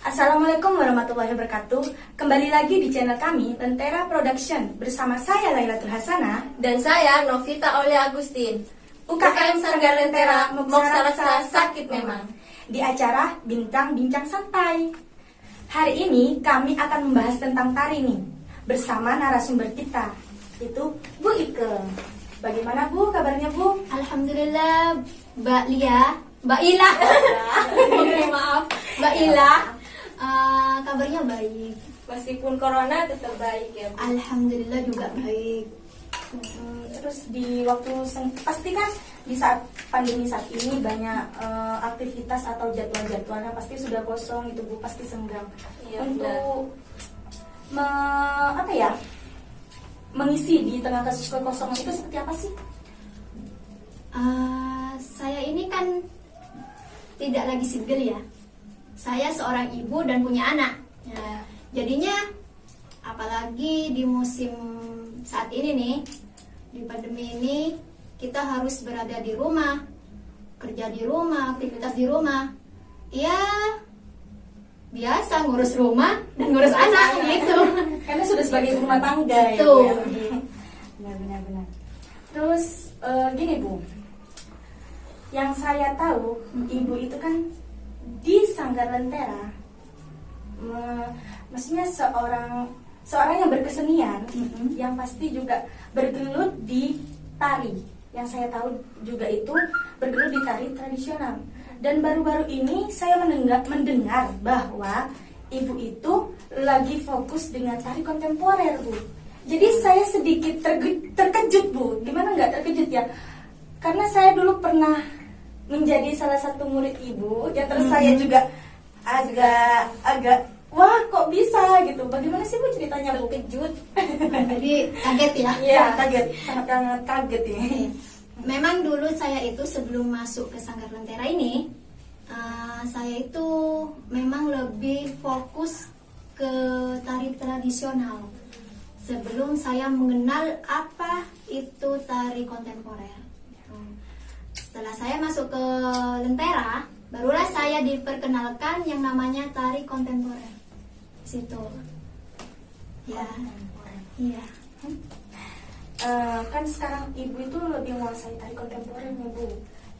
Assalamualaikum warahmatullahi wabarakatuh. Kembali lagi di channel kami, Lentera Production. Bersama saya Lailatul Hasanah Dan saya Novita Aulia Agustin, UKM Sanggar Lentera, Moksa Rasa Sakit Memang. di acara Bintang Bincang Santai. Hari ini kami akan membahas tentang tari nih, bersama narasumber kita, itu Bu Ike. Bagaimana Bu, kabarnya Bu? Alhamdulillah, Mbak Ila, maaf, Mbak Ila, kabarnya baik. Meskipun corona tetap baik ya. Alhamdulillah juga baik. Terus di waktu pasti kan di saat pandemi saat ini banyak aktivitas atau jadwal-jadwalnya pasti sudah kosong itu Bu, pasti senggang. Iya, Untuk mengisi di tengah kasus kekosongan itu seperti apa sih? Saya ini kan tidak lagi single ya. Saya seorang ibu dan punya anak. Nah, jadinya apalagi di musim saat ini nih, di pandemi ini kita harus berada di rumah, kerja di rumah, aktivitas di rumah. Ya biasa ngurus rumah dan ngurus anak gitu. Karena sudah sebagai rumah tangga ya Betul. Bu, ya. Benar. Terus gini Bu, yang saya tahu Ibu itu kan di Sanggar Lentera, maksudnya seorang yang berkesenian, yang pasti juga bergelut di tari. Yang saya tahu juga itu bergelut di tari tradisional. Dan baru-baru ini saya mendengar bahwa Ibu itu lagi fokus dengan tari kontemporer Bu. Jadi saya sedikit terkejut Bu. Gimana nggak terkejut ya? Karena saya dulu pernah menjadi salah satu murid Ibu. Ya terus saya juga agak wah kok bisa gitu. Bagaimana sih Bu ceritanya Bu? Terkejut. Jadi kaget ya. Iya kaget, sangat kaget ini. Memang dulu saya itu sebelum masuk ke Sanggar Lentera ini, saya itu memang lebih fokus ke tari tradisional. Sebelum saya mengenal apa itu tari kontemporer. Setelah saya masuk ke Lentera, barulah saya diperkenalkan yang namanya tari kontemporer. Di situ. Ya. Iya. Kan sekarang Ibu itu lebih menguasai tari kontemporer nih Bu.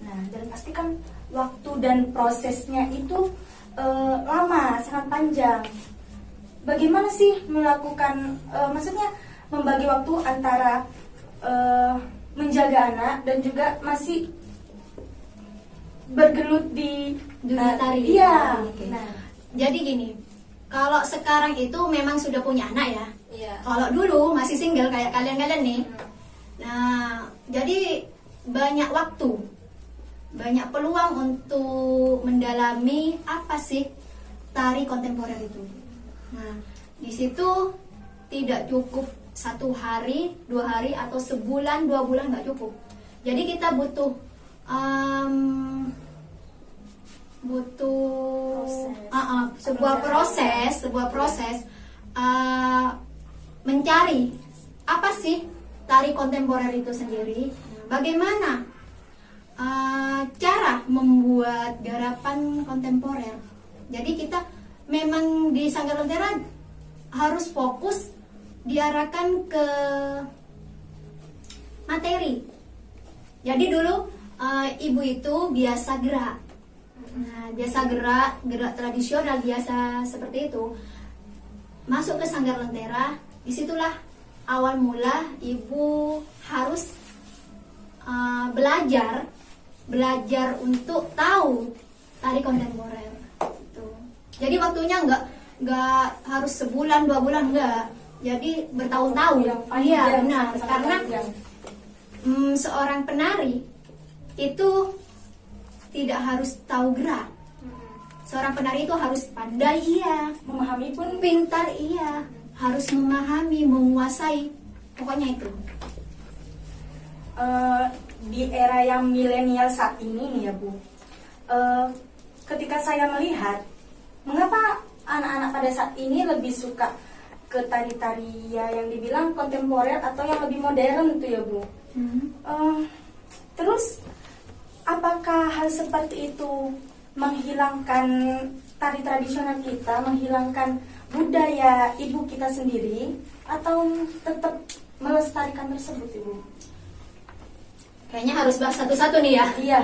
Nah, dan pasti kan waktu dan prosesnya itu lama, sangat panjang. Bagaimana sih melakukan, maksudnya membagi waktu antara menjaga anak dan juga masih bergelut di Dunia tari. Iya. Oke. Nah, Jadi gini, kalau sekarang itu memang sudah punya anak ya. Iya. Kalau dulu masih single kayak kalian-kalian nih. Nah, jadi banyak waktu, banyak peluang untuk mendalami apa sih tari kontemporer itu. Nah, di situ tidak cukup 1 hari, 2 hari, atau sebulan, 2 bulan nggak cukup. Jadi kita butuh sebuah proses mencari apa sih tari kontemporer itu sendiri, bagaimana cara membuat garapan kontemporer. Jadi kita memang di Sanggar Lentera harus fokus diarahkan ke materi. Jadi dulu ibu itu biasa gerak. Nah, biasa gerak tradisional biasa seperti itu. Masuk ke Sanggar Lentera, disitulah awal mula ibu harus belajar untuk tahu tari kontemporer. Tuh. Jadi waktunya nggak harus sebulan 2 bulan, enggak. Jadi bertahun-tahun. Iya benar, karena seorang penari itu tidak harus tahu gerak. Seorang penari itu harus pandai, iya. memahami pun Pintar, iya. Harus memahami, menguasai. Pokoknya itu. Di era yang milenial saat ini nih ya Bu, ketika saya melihat mengapa anak-anak pada saat ini lebih suka ke tari-tari ya yang dibilang kontemporer atau yang lebih modern tuh ya Bu. Terus apakah hal seperti itu menghilangkan tari tradisional kita menghilangkan budaya ibu kita sendiri atau tetap melestarikan tersebut, Ibu? Kayaknya harus bahas satu-satu nih ya. Iya.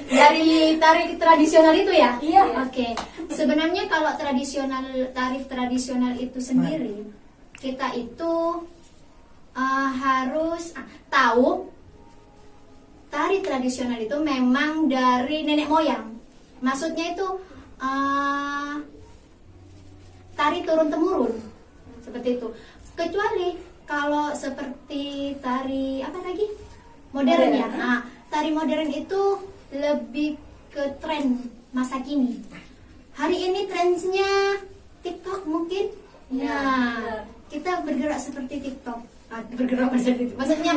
Dari tari tradisional itu ya? Iya. Oke. Sebenarnya kalau tarif tradisional itu sendiri, kita itu harus tahu tari tradisional itu memang dari nenek moyang. Maksudnya itu tari turun temurun seperti itu. Kecuali kalau seperti tari apa lagi? Modern ya. Nah, tari modern itu lebih ke tren masa kini. Hari ini trennya TikTok mungkin. Ya, Nah, kita bergerak seperti TikTok. Bergerak seperti itu. Maksudnya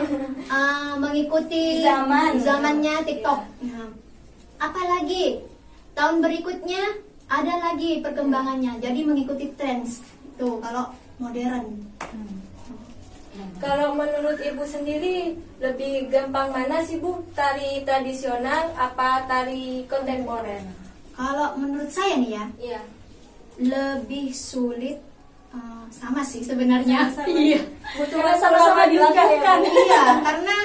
mengikuti zamannya TikTok. Nah, apalagi tahun berikutnya ada lagi perkembangannya. Jadi mengikuti tren itu kalau modern. Kalau menurut Ibu sendiri lebih gampang mana sih Bu? Tari tradisional apa tari kontemporer? Kalau menurut saya nih ya, Iya. lebih sulit sama sih sebenarnya. Sama-sama. Iya. Karena sama-sama dilakukan. Iya, karena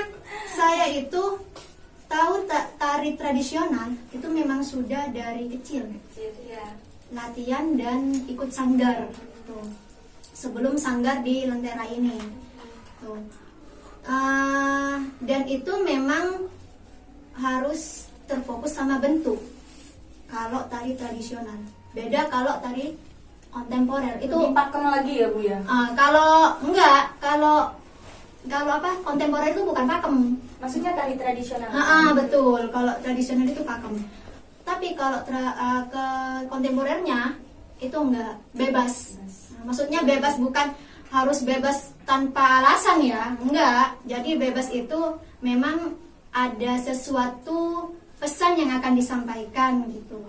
saya itu tahu tari tradisional itu memang sudah dari kecil. Iya. Latihan dan ikut sanggar tuh. Sebelum sanggar di Lentera ini tuh. Dan itu memang harus terfokus sama bentuk kalau tari tradisional. Beda kalau tari kontemporer itu Lebih pakem lagi ya, Bu ya? kalau enggak, kalau apa kontemporer itu bukan pakem. Maksudnya tari tradisional. Betul, kalau tradisional itu pakem. Tapi kalau ke kontemporernya itu enggak, bebas. Nah, maksudnya bebas bukan harus bebas tanpa alasan ya, enggak. Jadi bebas itu memang ada sesuatu pesan yang akan disampaikan gitu.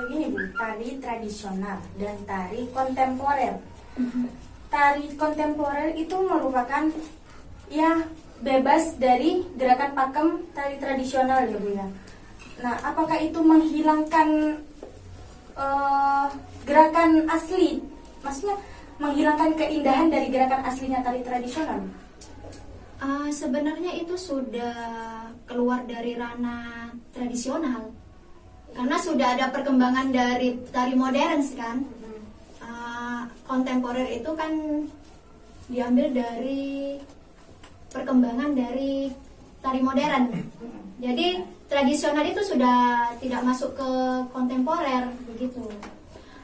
Gini Bu, tari tradisional dan tari kontemporer. Tari kontemporer itu merupakan ya bebas dari gerakan pakem tari tradisional ya Bu ya. Nah, apakah itu menghilangkan gerakan asli? Maksudnya menghilangkan keindahan dari gerakan aslinya tari tradisional? Sebenarnya itu sudah keluar dari ranah tradisional karena sudah ada perkembangan dari tari modern kan. Kontemporer itu kan diambil dari perkembangan dari tari modern. Jadi tradisional itu sudah tidak masuk ke kontemporer begitu.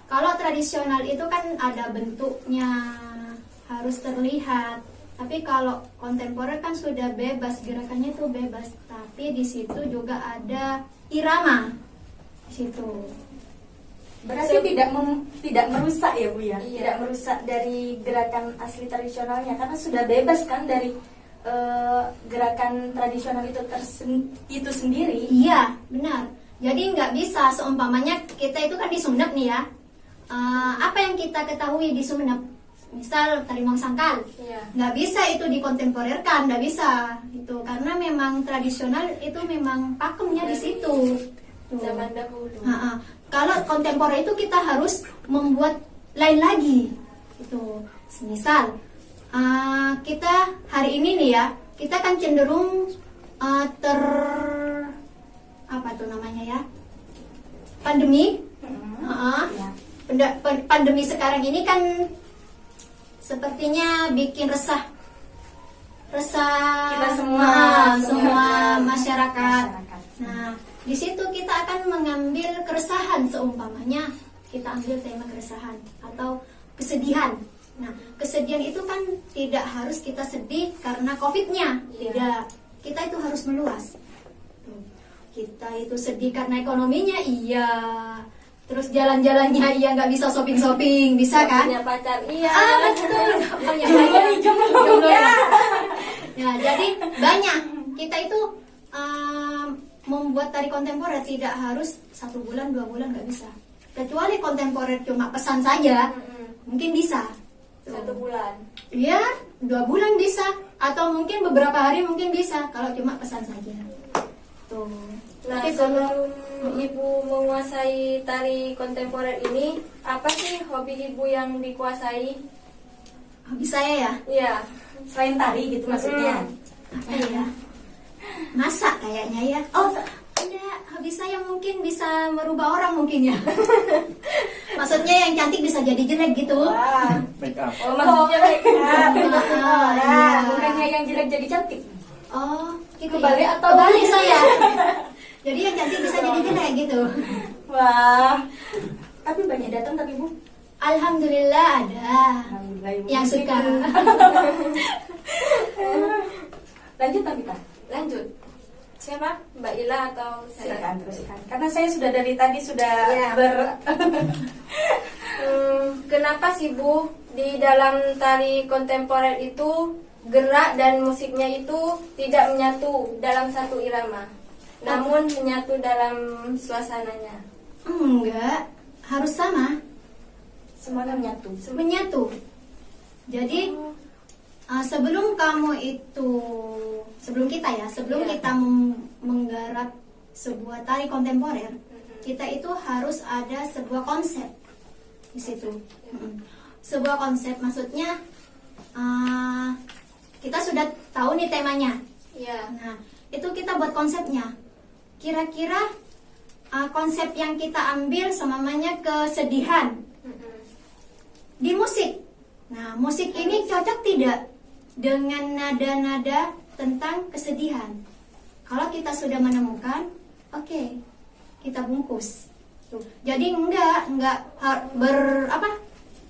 Kalau tradisional itu kan ada bentuknya, harus terlihat. Tapi kalau kontemporer kan sudah bebas, gerakannya itu bebas. Tapi di situ juga ada irama. Di situ. Berarti tidak merusak ya Bu ya? Iya. Tidak merusak dari gerakan asli tradisionalnya karena sudah bebas kan dari gerakan tradisional itu sendiri. Iya, benar. Jadi nggak bisa seumpamanya kita itu kan di Sumenep nih ya. Apa yang kita ketahui di Sumenep, misal tari Mong Sangkal, Iya. nggak bisa itu dikontemporerkan, nggak bisa itu karena memang tradisional itu memang pakemnya di situ. Tuh. Zaman dahulu. Kalau kontemporer itu kita harus membuat lain lagi. Itu, misal kita hari ini nih ya, kita kan cenderung apa tuh namanya ya, pandemi. Ya. Pandemi sekarang ini kan sepertinya bikin resah Kita semua masyarakat. Nah, di situ kita akan mengambil keresahan seumpamanya kita ambil tema keresahan atau kesedihan. Nah, kesedihan itu kan tidak harus kita sedih karena COVID-nya, tidak. Kita itu harus meluas. Kita itu sedih karena ekonominya, iya. Terus jalan-jalannya iya, nggak bisa shopping-shopping, bisa kan? Punya pacar, iya. Betul. Jomblo ya. Ya, jadi banyak. Kita itu membuat tari kontemporer tidak harus 1 bulan, 2 bulan, nggak bisa. Kecuali kontemporer cuma pesan saja, mungkin bisa. 1 bulan. Iya, 2 bulan bisa. Atau mungkin beberapa hari mungkin bisa kalau cuma pesan saja. Tuh. Nah, Oke, sebelum Ibu menguasai tari kontemporer ini, apa sih hobi Ibu yang dikuasai? Hobi saya ya, Iya. Selain tari gitu maksudnya. apa ya? Masak kayaknya ya. Oh, enggak, hobi saya mungkin bisa merubah orang mungkin ya. Maksudnya yang cantik bisa jadi jelek gitu. Wah. Make up. Oh, maksudnya Ah, iya. bukannya yang jelek jadi cantik. Oh, gitu Kebalik ya? atau- Kebalik saya. Jadi yang cantik bisa jadi jelek gitu. Wah. Tapi banyak datang tapi Bu. Alhamdulillah ada Alhamdulillah, Ibu. yang suka. Lanjut tapi Kak. Lanjut. Siapa? Mbak Ila atau saya? Silakan teruskan. Karena saya sudah dari tadi sudah Iya. Kenapa sih Bu di dalam tari kontemporer itu gerak dan musiknya itu tidak menyatu dalam satu irama, namun menyatu dalam suasananya? Enggak, harus sama, Semuanya menyatu. menyatu. Jadi sebelum Iya. kita menggarap sebuah tari kontemporer, kita itu harus ada sebuah konsep di situ. Sebuah konsep maksudnya kita sudah tahu nih temanya. Iya. Nah, itu kita buat konsepnya. Kira-kira konsep yang kita ambil semamanya kesedihan di musik. Nah, musik ini cocok tidak dengan nada-nada tentang kesedihan? Kalau kita sudah menemukan, oke, kita bungkus. Tuh. Jadi enggak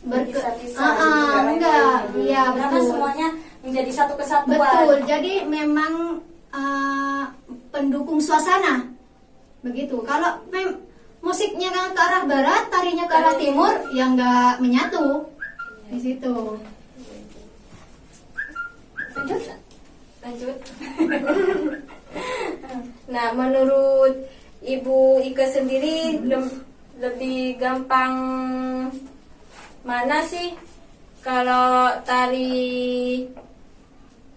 Berpisah-pisah juga enggak, lain-lain. iya Karena betul. semuanya menjadi satu kesatuan. Betul, jadi memang pendukung suasana. Begitu. Kalau musiknya kan ke arah barat, tarinya ke arah timur, ya nggak menyatu di situ. Lanjut. Lanjut. Nah, menurut Ibu Ike sendiri lebih gampang mana sih kalau tari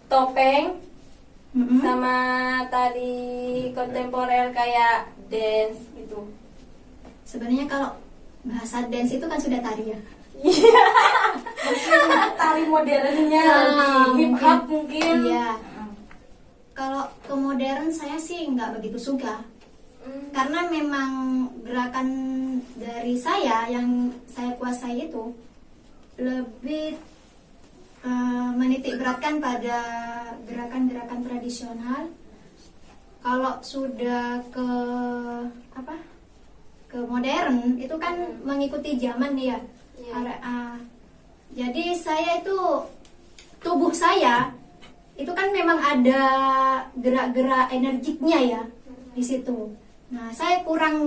topeng Mm-mm. sama tari kontemporer kayak dance gitu? Sebenarnya kalau bahasa dance itu kan sudah tari ya. Tari modernnya, hip hop mungkin. Iya. Kalau ke modern saya sih nggak begitu suka. Karena memang gerakan dari saya yang saya kuasai itu lebih menitik beratkan pada gerakan-gerakan tradisional. Kalau sudah ke ke modern itu kan mengikuti zaman nih ya. Iya. Jadi saya itu tubuh saya itu kan memang ada gerak-gerak energiknya ya di situ. Nah, saya kurang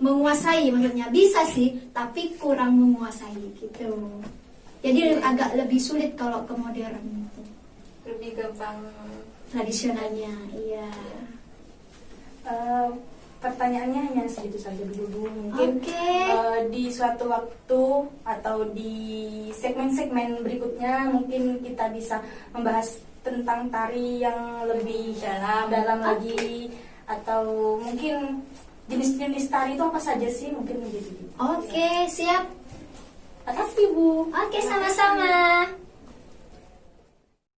menguasai, maksudnya bisa sih, tapi kurang menguasai gitu. Jadi agak lebih sulit kalau ke modern itu. Lebih gampang. Tradisionalnya, iya. Pertanyaannya hanya segitu saja dulu mungkin. Oke. Di suatu waktu atau di segmen-segmen berikutnya mungkin kita bisa membahas tentang tari yang lebih dalam lagi, atau mungkin jenis-jenis tari itu apa saja sih, mungkin begitu. Oke, siap. Makasih Bu. Oke, sama-sama.